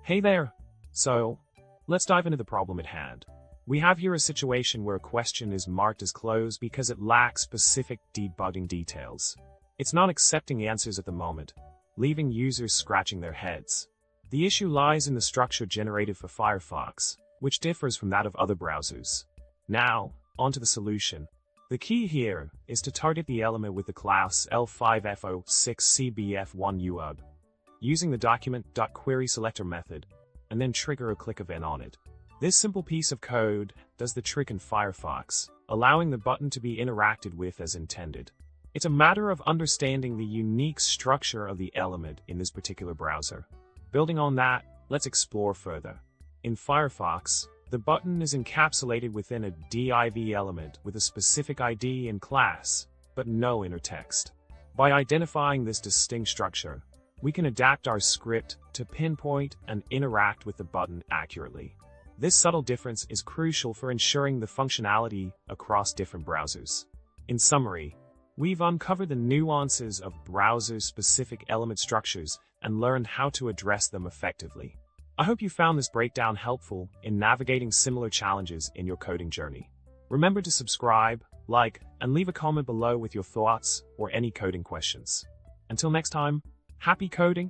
Hey there! So, let's dive into the problem at hand. We have here a situation where a question is marked as closed because it lacks specific debugging details. It's not accepting answers at the moment, leaving users scratching their heads. The issue lies in the structure generated for Firefox, which differs from that of other browsers. Now, onto the solution. The key here is to target the element with the class L5FO6CBF1UUG, using the document.querySelector method, and then trigger a click event on it. This simple piece of code does the trick in Firefox, allowing the button to be interacted with as intended. It's a matter of understanding the unique structure of the element in this particular browser. Building on that, let's explore further. In Firefox, the button is encapsulated within a div element with a specific ID and class, but no inner text. By identifying this distinct structure, we can adapt our script to pinpoint and interact with the button accurately. This subtle difference is crucial for ensuring the functionality across different browsers. In summary, we've uncovered the nuances of browser-specific element structures and learned how to address them effectively. I hope you found this breakdown helpful in navigating similar challenges in your coding journey. Remember to subscribe, like, and leave a comment below with your thoughts or any coding questions. Until next time, happy coding!